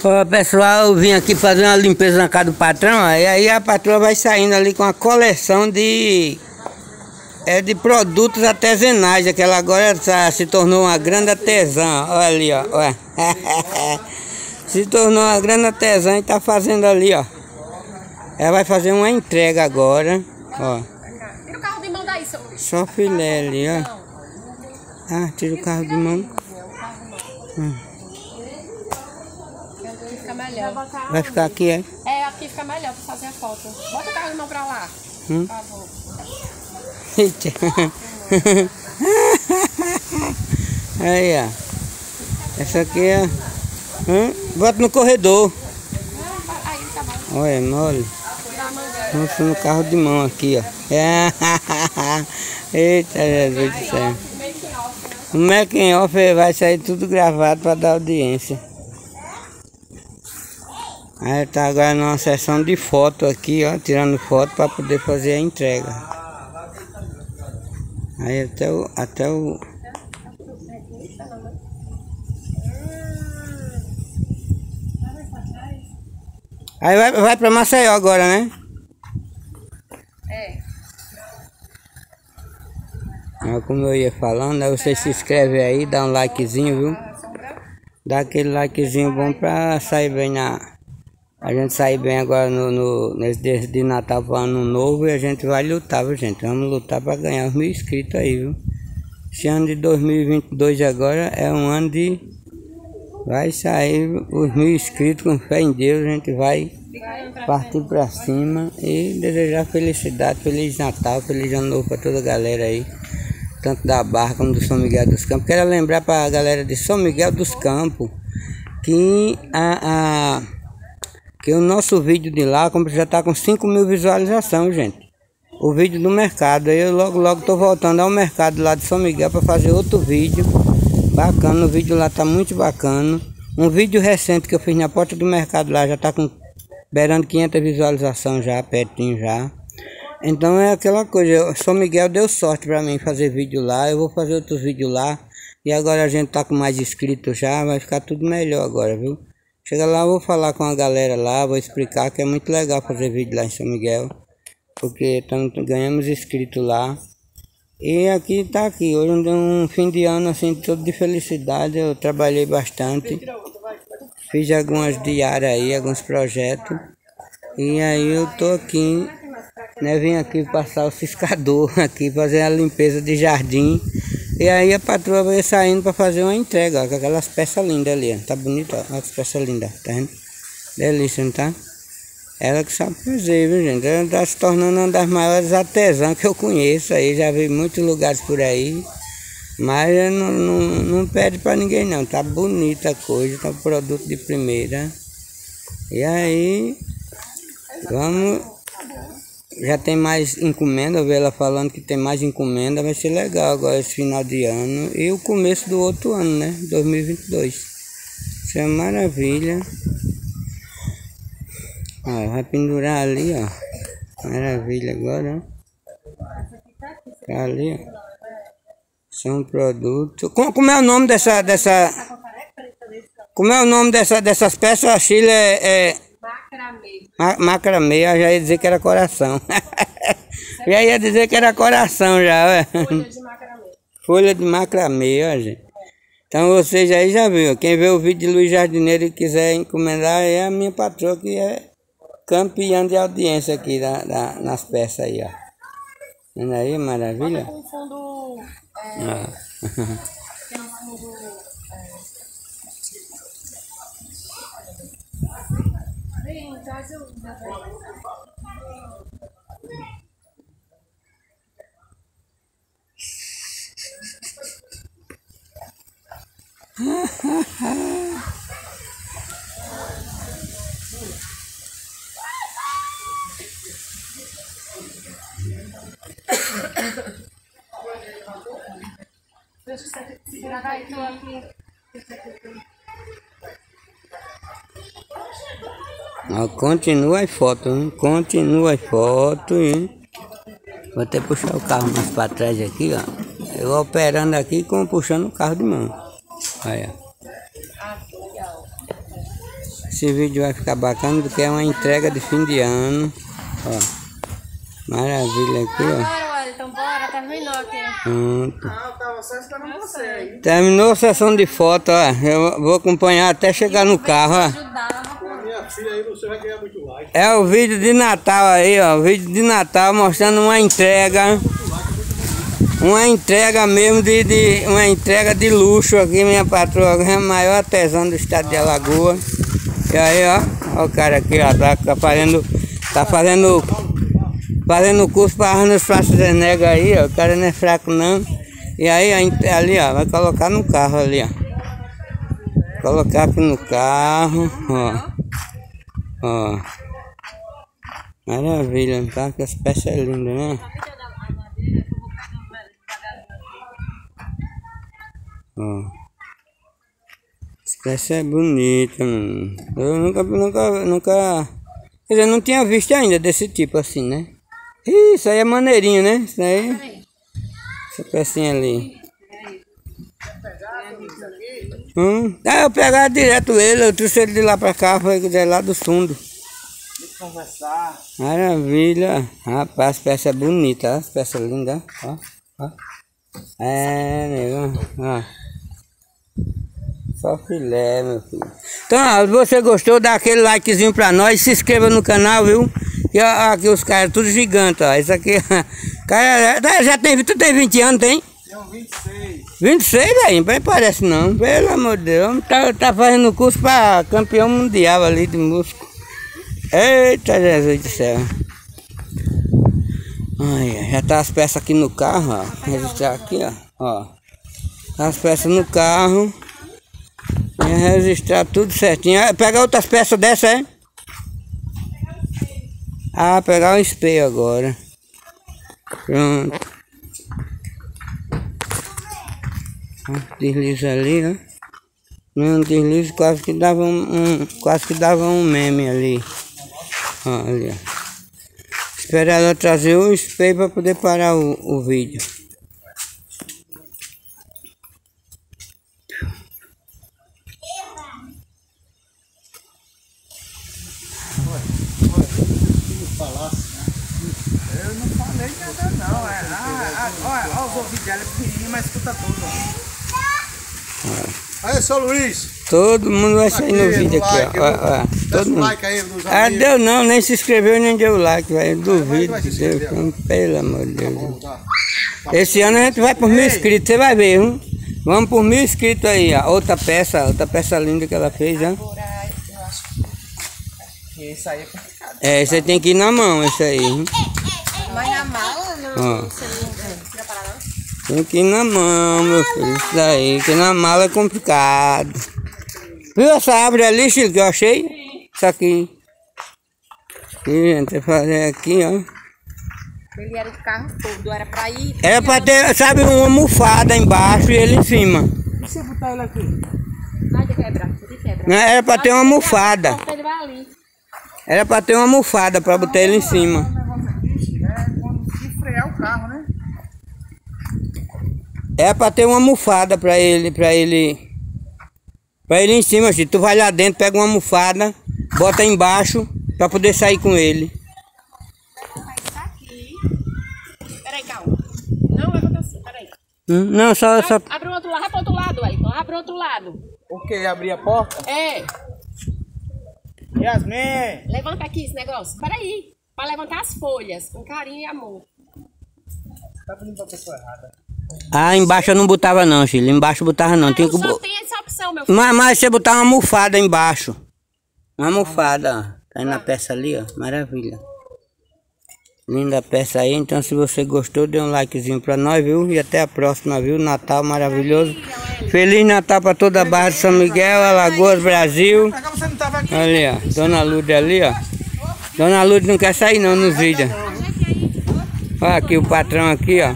Ó, pessoal, eu vim aqui fazer uma limpeza na casa do patrão, ó, e aí a patroa vai saindo ali com uma coleção de produtos artesanais, que ela agora se tornou uma grande artesã. Olha ali, ó. Se tornou uma grande artesã e tá fazendo ali, ó. Ela vai fazer uma entrega agora, ó. Tira o carro de mão daí, seu. Só filé ali, ó. Ah, tira o carro de mão. Fica melhor. Vai ficar aqui, é? É, aqui fica melhor pra fazer a foto. Bota o carro de mão pra lá, por favor. Eita. Aí, ó. Essa aqui é... Bota no corredor. Aí, tá bom. Olha, mole. Nossa, no carro de mão aqui, ó. Eita, Jesus do céu. O making off vai sair tudo gravado para dar audiência. Aí tá agora numa sessão de foto aqui, ó, tirando foto para poder fazer a entrega. Aí até o Aí vai para Maceió agora, né? É. Como eu ia falando, aí você se inscreve aí, dá um likezinho, viu? Dá aquele likezinho bom pra sair bem a gente sair bem agora nesse dia de Natal para Ano Novo, e a gente vai lutar, viu, gente? Vamos lutar para ganhar os 1000 inscritos aí, viu? Esse ano de 2022 agora é um ano de... Vai sair os 1000 inscritos, com fé em Deus, a gente vai partir para cima e desejar felicidade, Feliz Natal, Feliz Ano Novo para toda a galera aí, tanto da Barra como do São Miguel dos Campos. Quero lembrar para a galera de São Miguel dos Campos que que o nosso vídeo de lá já está com 5.000 visualizações, gente. O vídeo do mercado. Aí eu logo tô voltando ao mercado lá de São Miguel para fazer outro vídeo bacana. O vídeo lá tá muito bacana. Um vídeo recente que eu fiz na porta do mercado lá já tá com beirando 500 visualizações já, pertinho já. Então é aquela coisa, São Miguel deu sorte para mim fazer vídeo lá. Eu vou fazer outros vídeos lá. E agora a gente tá com mais inscritos já, vai ficar tudo melhor agora, viu? Chega lá, eu vou falar com a galera lá, vou explicar que é muito legal fazer vídeo lá em São Miguel, porque ganhamos inscritos lá. E aqui tá aqui, hoje um fim de ano assim, todo de felicidade, eu trabalhei bastante, fiz algumas diárias aí, alguns projetos, e aí eu tô aqui, né, vim aqui passar o ciscador aqui, fazer a limpeza de jardim. E aí a patroa vai saindo para fazer uma entrega, ó, com aquelas peças lindas ali, ó. Tá bonito, ó, as peças lindas, tá vendo? Delícia, não tá? Ela que sabe fazer, viu, gente? Ela tá se tornando uma das maiores artesãs que eu conheço aí, já vi muitos lugares por aí, mas não pede para ninguém não, tá bonita a coisa, tá um produto de primeira. E aí, vamos... Já tem mais encomenda, eu vi ela falando que tem mais encomenda, vai ser legal agora esse final de ano e o começo do outro ano, né? 2022. Isso é maravilha. Ó, vai pendurar ali, ó. Maravilha agora, ó. Tá ali, ó. São produtos. Como é o nome dessa... Como é o nome dessas peças? A Chile Macramê, eu já ia dizer que era coração. Já ia dizer que era coração já, Folha de macramê. Folha de macramê, ó, gente. Então vocês aí já viram. Quem vê o vídeo de Luiz Jardineiro e quiser encomendar é a minha patroa, que é campeã de audiência aqui nas peças aí, ó. Vendo aí, maravilha? Com fundo... Tem fundo... Vem, traz o... Deixa eu gravar aqui. Ó, continua as fotos, hein? Continua as fotos, hein? Vou até puxar o carro mais para trás aqui, ó. Eu operando aqui puxando o carro de mão. Olha. Esse vídeo vai ficar bacana porque é uma entrega de fim de ano. Ó. Maravilha aqui, ó. Então bora, terminou aqui. Pronto. Tava só esperando você aí. Terminou a sessão de foto, ó. Eu vou acompanhar até chegar no carro, ó. Minha filha aí, você vai ganhar muito like. É o vídeo de Natal aí, ó. O vídeo de Natal mostrando uma entrega. Uma entrega mesmo uma entrega de luxo aqui, minha patroa, é a maior artesã do estado de Alagoas. E aí, ó, o cara aqui, ó, tá fazendo curso para Arnold Schwarzenegger aí, ó. O cara não é fraco não. E aí, ali, ó, vai colocar no carro ali, ó. Colocar aqui no carro, ó. Ó. Maravilha, tá? Que as peças é lindas, né? Ó. Essa peça é bonita, mano. Eu nunca... Quer dizer, não tinha visto ainda desse tipo assim, né? Isso aí é maneirinho, né? Isso aí. Essa pecinha ali. Eu pegava direto ele, eu trouxe ele de lá pra cá, foi lá do fundo. Conversar. Maravilha. Rapaz, as peças bonitas, as peças lindas, ó. É, nego, ó. Só filé, meu filho. Então, se você gostou, dá aquele likezinho pra nós, se inscreva no canal, viu? E ó, aqui os caras tudo gigantes, ó. Isso aqui, cara, tu tem 20 anos, tem? Tenho 26. 26, aí, não parece não, pelo amor de Deus. Tá fazendo curso pra campeão mundial ali de músico. Eita, Jesus do céu. Ai, já tá as peças aqui no carro, ó. Registrar aqui, ó. Tá as peças no carro. E registrar tudo certinho. Pegar outras peças dessa, é? Ah, pegar um espelho agora. Pronto. Desliza ali, ó. Não desliza, quase que dava um meme ali. Ó, ali, ó. Esperar ela trazer o espelho para poder parar o vídeo. Eu não falei nada não. Olha os ouvidos dela, pequenininho, mas escuta tudo. Aí, seu Luiz. Todo mundo vai sair no vídeo aqui, ó. Todo mundo. Like aí dos amigos. Deu não, nem se inscreveu nem deu like, velho. Duvido de Deus, pelo amor de Deus. Esse ano a gente vai por 1000 inscritos, você vai ver, viu? Vamos por 1000 inscritos aí, ó. Outra peça linda que ela fez, ó. Esse aí é complicado. É, você tem que ir na mão, esse aí, hein? Mas na mala não precisa parar não? Tem que ir na mão, meu filho, isso daí, que na mala é complicado. Viu essa árvore ali, Chico, que eu achei? Isso aqui. Aqui, gente, vai fazer aqui, ó. Ele era de carro todo, era pra ir... Era pra ter, sabe, uma almofada embaixo e ele em cima. E se eu botar ele aqui? Vai de quebrar, de quebra. Não, era pra ter uma almofada. Ele vai ali. Era pra ter uma almofada pra botar ele em cima. O negócio aqui é quando se frear o carro, né? Era pra ter uma almofada pra ele em cima, Chico. Tu vai lá dentro, pega uma almofada, bota embaixo pra poder sair com ele. Peraí, calma. Não, vai acontecer, peraí. Não, só... Abre o outro lado, vai pro outro lado, aí. Abre o outro lado. O que? Abrir a porta? É. Yasmin! Levanta aqui esse negócio. Peraí. Pra levantar as folhas, com carinho e amor. Tá pedindo pra pessoa errada. Ah, embaixo eu não botava não, filho. Embaixo eu botava não. Tem que... Só tem essa opção, meu filho. Mas você botar uma almofada embaixo. Uma almofada, ó. Tá aí na peça ali, ó. Maravilha. Linda a peça aí. Então, se você gostou, dê um likezinho pra nós, viu? E até a próxima, viu? Natal maravilhoso. Feliz Natal pra toda a Barra de São Miguel, Alagoas, Brasil. Ali, ó. Dona Lourdes ali, ó. Dona Lourdes não quer sair não nos vídeos. Olha aqui o patrão aqui, ó.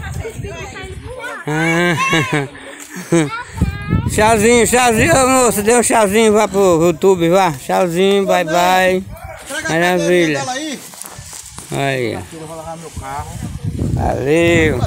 Tchauzinho, tchauzinho, moço. Dê um tchauzinho, vá pro YouTube, vá. Tchauzinho, bye bye. Maravilha. Aí, ó. Valeu.